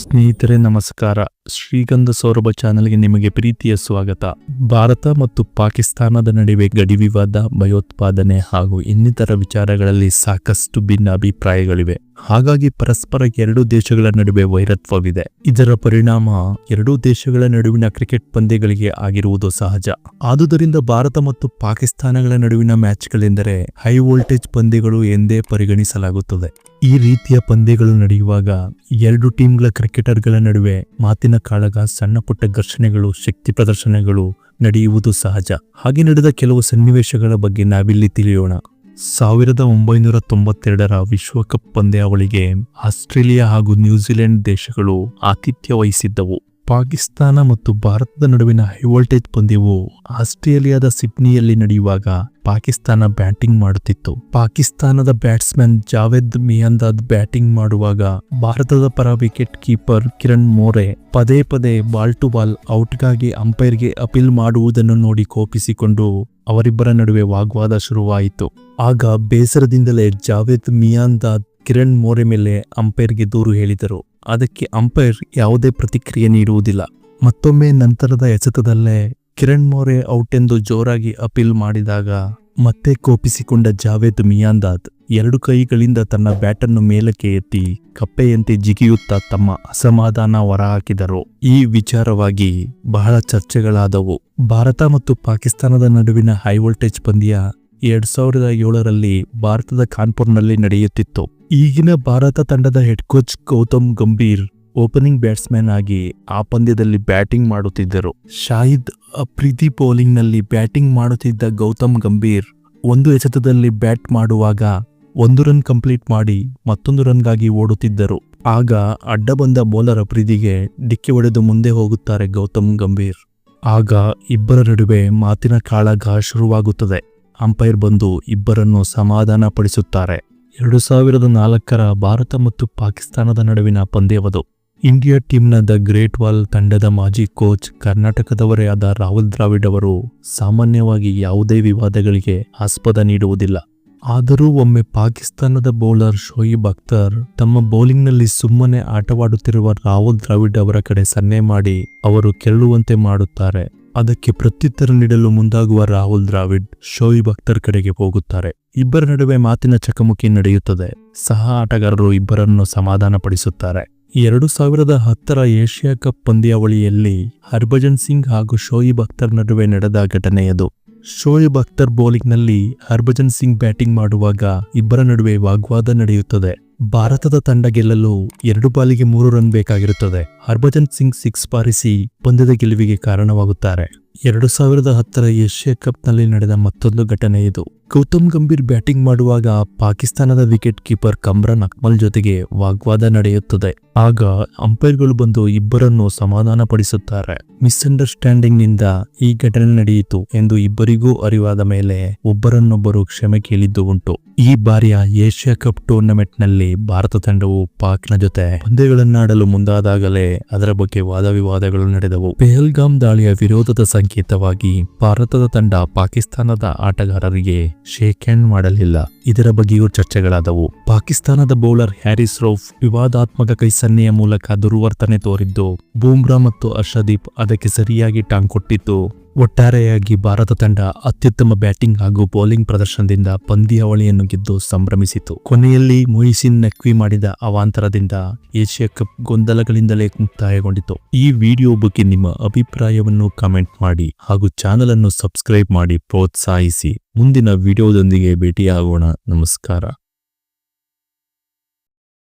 ಸ್ನೇಹಿತರೆ ನಮಸ್ಕಾರ. ಶ್ರೀಗಂಧ ಸೌರಭ ಚಾನೆಲ್ಗೆ ನಿಮಗೆ ಪ್ರೀತಿಯ ಸ್ವಾಗತ. ಭಾರತ ಮತ್ತು ಪಾಕಿಸ್ತಾನದ ನಡುವೆ ಗಡಿ ವಿವಾದ, ಭಯೋತ್ಪಾದನೆ ಹಾಗೂ ಇನ್ನಿತರ ವಿಚಾರಗಳಲ್ಲಿ ಸಾಕಷ್ಟು ಭಿನ್ನ ಅಭಿಪ್ರಾಯಗಳಿವೆ. ಹಾಗಾಗಿ ಪರಸ್ಪರ ಎರಡೂ ದೇಶಗಳ ನಡುವೆ ವೈರತ್ವವಿದೆ. ಇದರ ಪರಿಣಾಮ ಎರಡೂ ದೇಶಗಳ ನಡುವಿನ ಕ್ರಿಕೆಟ್ ಪಂದ್ಯಗಳಿಗೆ ಆಗಿರುವುದು ಸಹಜ. ಆದುದರಿಂದ ಭಾರತ ಮತ್ತು ಪಾಕಿಸ್ತಾನಗಳ ನಡುವಿನ ಮ್ಯಾಚ್ಗಳೆಂದರೆ ಹೈ ವೋಲ್ಟೇಜ್ ಪಂದ್ಯಗಳು ಎಂದೇ ಪರಿಗಣಿಸಲಾಗುತ್ತದೆ. ಈ ರೀತಿಯ ಪಂದ್ಯಗಳು ನಡೆಯುವಾಗ ಎರಡು ಟೀಮ್ಗಳ ಕ್ರಿಕೆಟರ್ಗಳ ನಡುವೆ ಮಾತಿನ ಕಾಳಗ, ಸಣ್ಣ ಪುಟ್ಟ ಘರ್ಷಣೆಗಳು, ಶಕ್ತಿ ಪ್ರದರ್ಶನಗಳು ನಡೆಯುವುದು ಸಹಜ. ಹಾಗೆ ನಡೆದ ಕೆಲವು ಸನ್ನಿವೇಶಗಳ ಬಗ್ಗೆ ನಾವಿಲ್ಲಿ ತಿಳಿಯೋಣ. 1992ರ ವಿಶ್ವಕಪ್ ಪಂದ್ಯಾವಳಿಗೆ ಆಸ್ಟ್ರೇಲಿಯಾ ಹಾಗೂ ನ್ಯೂಜಿಲೆಂಡ್ ದೇಶಗಳು ಆತಿಥ್ಯ ವಹಿಸಿದ್ದವು. ಪಾಕಿಸ್ತಾನ ಮತ್ತು ಭಾರತದ ನಡುವಿನ ಹೈವೋಲ್ಟೇಜ್ ಪಂದ್ಯವು ಆಸ್ಟ್ರೇಲಿಯಾದ ಸಿಡ್ನಿಯಲ್ಲಿ ನಡೆಯುವಾಗ ಪಾಕಿಸ್ತಾನ ಬ್ಯಾಟಿಂಗ್ ಮಾಡುತ್ತಿತ್ತು. ಪಾಕಿಸ್ತಾನದ ಬ್ಯಾಟ್ಸ್ಮನ್ ಜಾವೇದ್ ಮಿಯಾಂದಾದ್ ಬ್ಯಾಟಿಂಗ್ ಮಾಡುವಾಗ ಭಾರತದ ಪರ ವಿಕೆಟ್ ಕೀಪರ್ ಕಿರಣ್ ಮೋರೆ ಪದೇ ಪದೇ ಬಾಲ್ ಟು ಬಾಲ್ ಔಟ್ಗಾಗಿ ಅಂಪೈರ್ಗೆ ಅಪೀಲ್ ಮಾಡುವುದನ್ನು ನೋಡಿ ಕೋಪಿಸಿಕೊಂಡು ಅವರಿಬ್ಬರ ನಡುವೆ ವಾಗ್ವಾದ ಶುರುವಾಯಿತು. ಆಗ ಬೇಸರದಿಂದಲೇ ಜಾವೇದ್ ಮಿಯಾಂದಾದ್ ಕಿರಣ್ ಮೋರೆ ಮೇಲೆ ಅಂಪೈರ್ಗೆ ದೂರು ಹೇಳಿದರು. ಅದಕ್ಕೆ ಅಂಪೈರ್ ಯಾವುದೇ ಪ್ರತಿಕ್ರಿಯೆ ನೀಡುವುದಿಲ್ಲ. ಮತ್ತೊಮ್ಮೆ ನಂತರದ ಎಸೆತದಲ್ಲೇ ಕಿರಣ್ ಮೋರೆ ಔಟ್ ಎಂದು ಜೋರಾಗಿ ಅಪೀಲ್ ಮಾಡಿದಾಗ ಮತ್ತೆ ಕೋಪಿಸಿಕೊಂಡ ಜಾವೇದ್ ಮಿಯಾಂದಾದ್ ಎರಡು ಕೈಗಳಿಂದ ತನ್ನ ಬ್ಯಾಟನ್ನು ಮೇಲಕ್ಕೆ ಎತ್ತಿ ಕಪ್ಪೆಯಂತೆ ಜಿಗಿಯುತ್ತಾ ತಮ್ಮ ಅಸಮಾಧಾನ ಹೊರಹಾಕಿದರು. ಈ ವಿಚಾರವಾಗಿ ಬಹಳ ಚರ್ಚೆಗಳಾದವು. ಭಾರತ ಮತ್ತು ಪಾಕಿಸ್ತಾನದ ನಡುವಿನ ಹೈ ವೋಲ್ಟೇಜ್ ಪಂದ್ಯ 2007ರಲ್ಲಿ ಭಾರತದ ಕಾನ್ಪುರ್ನಲ್ಲಿ ನಡೆಯುತ್ತಿತ್ತು. ಈಗಿನ ಭಾರತ ತಂಡದ head coach Gautam Gambhir opening batsman ಆಗಿ ಆ ಪಂದ್ಯದಲ್ಲಿ ಬ್ಯಾಟಿಂಗ್ ಮಾಡುತ್ತಿದ್ದರು. ಶಾಹಿದ್ ಅಫ್ರಿದಿ ಬೌಲಿಂಗ್ನಲ್ಲಿ ಬ್ಯಾಟಿಂಗ್ ಮಾಡುತ್ತಿದ್ದ ಗೌತಮ್ ಗಂಭೀರ್ ಒಂದು ಎಸೆತದಲ್ಲಿ ಬ್ಯಾಟ್ ಮಾಡುವಾಗ 1 ರನ್ ಕಂಪ್ಲೀಟ್ ಮಾಡಿ ಮತ್ತೊಂದು ರನ್ಗಾಗಿ ಓಡುತ್ತಿದ್ದರು. ಆಗ ಅಡ್ಡ ಬಂದ ಬೌಲರ್ ಅಫ್ರಿದಿಗೆ ಡಿಕ್ಕಿ ಹೊಡೆದು ಮುಂದೆ ಹೋಗುತ್ತಾರೆ ಗೌತಮ್ ಗಂಭೀರ್. ಆಗ ಇಬ್ಬರ ನಡುವೆ ಮಾತಿನ ಕಾಳಗ ಶುರುವಾಗುತ್ತದೆ. ಅಂಪೈರ್ ಬಂದು ಇಬ್ಬರನ್ನು ಸಮಾಧಾನ ಪಡಿಸುತ್ತಾರೆ. 2004ರ ಭಾರತ ಮತ್ತು ಪಾಕಿಸ್ತಾನದ ನಡುವಿನ ಪಂದ್ಯವದು. ಇಂಡಿಯಾ ಟೀಮ್ನ ದ ಗ್ರೇಟ್ ವಾಲ್ ತಂಡದ ಮಾಜಿ ಕೋಚ್ ಕರ್ನಾಟಕದವರೇ ಆದ ರಾಹುಲ್ ದ್ರಾವಿಡ್ ಅವರು ಸಾಮಾನ್ಯವಾಗಿ ಯಾವುದೇ ವಿವಾದಗಳಿಗೆ ಆಸ್ಪದ ನೀಡುವುದಿಲ್ಲ. ಆದರೂ ಒಮ್ಮೆ ಪಾಕಿಸ್ತಾನದ ಬೌಲರ್ ಶೋಯಿಬ್ ಅಖ್ತರ್ ತಮ್ಮ ಬೌಲಿಂಗ್ನಲ್ಲಿ ಸುಮ್ಮನೆ ಆಟವಾಡುತ್ತಿರುವ ರಾಹುಲ್ ದ್ರಾವಿಡ್ ಅವರ ಕಡೆ ಸನ್ನೆ ಮಾಡಿ ಅವರು ಕೆರಳುವಂತೆ ಮಾಡುತ್ತಾರೆ. ಅದಕ್ಕೆ ಪ್ರತ್ಯುತ್ತರ ನೀಡಲು ಮುಂದಾಗುವ ರಾಹುಲ್ ದ್ರಾವಿಡ್ ಶೋಯಿಬ್ ಅಖ್ತರ್ ಕಡೆಗೆ ಹೋಗುತ್ತಾರೆ. ಇಬ್ಬರ ನಡುವೆ ಮಾತಿನ ಚಕಮಕಿ ನಡೆಯುತ್ತದೆ. ಸಹ ಆಟಗಾರರು ಇಬ್ಬರನ್ನು ಸಮಾಧಾನ ಪಡಿಸುತ್ತಾರೆ. 2010ರ ಏಷ್ಯಾ ಕಪ್ ಪಂದ್ಯಾವಳಿಯಲ್ಲಿ ಹರ್ಭಜನ್ ಸಿಂಗ್ ಹಾಗೂ ಶೋಯಿಬ್ ಅಖ್ತರ್ ನಡುವೆ ನಡೆದ ಘಟನೆಯದು. ಶೋಯಿಬ್ ಅಖ್ತರ್ ಬೌಲಿಂಗ್ನಲ್ಲಿ ಹರ್ಭಜನ್ ಸಿಂಗ್ ಬ್ಯಾಟಿಂಗ್ ಮಾಡುವಾಗ ಇಬ್ಬರ ನಡುವೆ ವಾಗ್ವಾದ ನಡೆಯುತ್ತದೆ. ಭಾರತದ ತಂಡ ಗೆಲ್ಲಲು 2 ಬಾಲಿಗೆ 3 ರನ್ ಬೇಕಾಗಿರುತ್ತದೆ. ಹರ್ಭಜನ್ ಸಿಂಗ್ 6 ಬಾರಿಸಿ ಪಂದ್ಯದ ಗೆಲುವಿಗೆ ಕಾರಣವಾಗುತ್ತಾರೆ. 2010ರ ಏಷ್ಯಾ ಕಪ್ನಲ್ಲಿ ನಡೆದ ಮತ್ತೊಂದು ಘಟನೆ ಇದು. ಗೌತಮ್ ಗಂಭೀರ್ ಬ್ಯಾಟಿಂಗ್ ಮಾಡುವಾಗ ಪಾಕಿಸ್ತಾನದ ವಿಕೆಟ್ ಕೀಪರ್ ಕಮ್ರಾನ್ ಅಕ್ಮಲ್ ಜೊತೆಗೆ ವಾಗ್ವಾದ ನಡೆಯುತ್ತದೆ. ಆಗ ಅಂಪೈರ್ಗಳು ಬಂದು ಇಬ್ಬರನ್ನು ಸಮಾಧಾನ ಪಡಿಸುತ್ತಾರೆ. ಮಿಸ್ಅಂಡರ್ಸ್ಟ್ಯಾಂಡಿಂಗ್ ನಿಂದ ಈ ಘಟನೆ ನಡೆಯಿತು ಎಂದು ಇಬ್ಬರಿಗೂ ಅರಿವಾದ ಮೇಲೆ ಒಬ್ಬರನ್ನೊಬ್ಬರು ಕ್ಷಮೆ ಕೇಳಿದ್ದು ಉಂಟು. ಈ ಬಾರಿಯ ಏಷ್ಯಾ ಕಪ್ ಟೂರ್ನಮೆಂಟ್ನಲ್ಲಿ ಭಾರತ ತಂಡವು ಪಾಕ್ನ ಜೊತೆ ಪಂದ್ಯಗಳನ್ನಾಡಲು ಮುಂದಾದಾಗಲೇ ಅದರ ಬಗ್ಗೆ ವಾದ ವಿವಾದಗಳು ನಡೆದವು. ಪೆಹಲ್ಗಾಮ್ ದಾಳಿಯ ವಿರೋಧದ ಸಂಕೇತವಾಗಿ ಭಾರತದ ತಂಡ ಪಾಕಿಸ್ತಾನದ ಆಟಗಾರರಿಗೆ ಶೇಕ್ ಹ್ಯಾಂಡ್ ಮಾಡಲಿಲ್ಲ. ಇದರ ಬಗ್ಗೆಯೂ ಚರ್ಚೆಗಳಾದವು. ಪಾಕಿಸ್ತಾನದ ಬೌಲರ್ ಹ್ಯಾರಿಸ್ ರೌಫ್ ವಿವಾದಾತ್ಮಕ ಕೈ ಸನ್ನೆಯ ಮೂಲಕ ದುರ್ವರ್ತನೆ ತೋರಿದ್ದು ಬೂಮ್ರಾ ಮತ್ತು ಹರ್ಷದೀಪ್ ಅದಕ್ಕೆ ಸರಿಯಾಗಿ ಟಾಂಗ್ ಕೊಟ್ಟಿದ್ದು ಒಟ್ಟಾರೆಯಾಗಿ ಭಾರತ ತಂಡ ಅತ್ಯುತ್ತಮ ಬ್ಯಾಟಿಂಗ್ ಹಾಗೂ ಬೌಲಿಂಗ್ ಪ್ರದರ್ಶನದಿಂದ ಪಂದ್ಯಾವಳಿಯನ್ನು ಗೆದ್ದು ಸಂಭ್ರಮಿಸಿತು. ಕೊನೆಯಲ್ಲಿ ಮೊಯಿಸಿನ್ ನಖ್ವಿ ಮಾಡಿದ ಅವಾಂತರದಿಂದ ಏಷ್ಯಾ ಕಪ್ ಗೊಂದಲಗಳಿಂದಲೇ ಮುಕ್ತಾಯಗೊಂಡಿತು. ಈ ವಿಡಿಯೋ ಬಗ್ಗೆ ನಿಮ್ಮ ಅಭಿಪ್ರಾಯವನ್ನು ಕಮೆಂಟ್ ಮಾಡಿ ಹಾಗೂ ಚಾನೆಲ್ ಅನ್ನು ಸಬ್ಸ್ಕ್ರೈಬ್ ಮಾಡಿ ಪ್ರೋತ್ಸಾಹಿಸಿ. ಮುಂದಿನ ವಿಡಿಯೋದೊಂದಿಗೆ ಭೇಟಿಯಾಗೋಣ. ನಮಸ್ಕಾರ.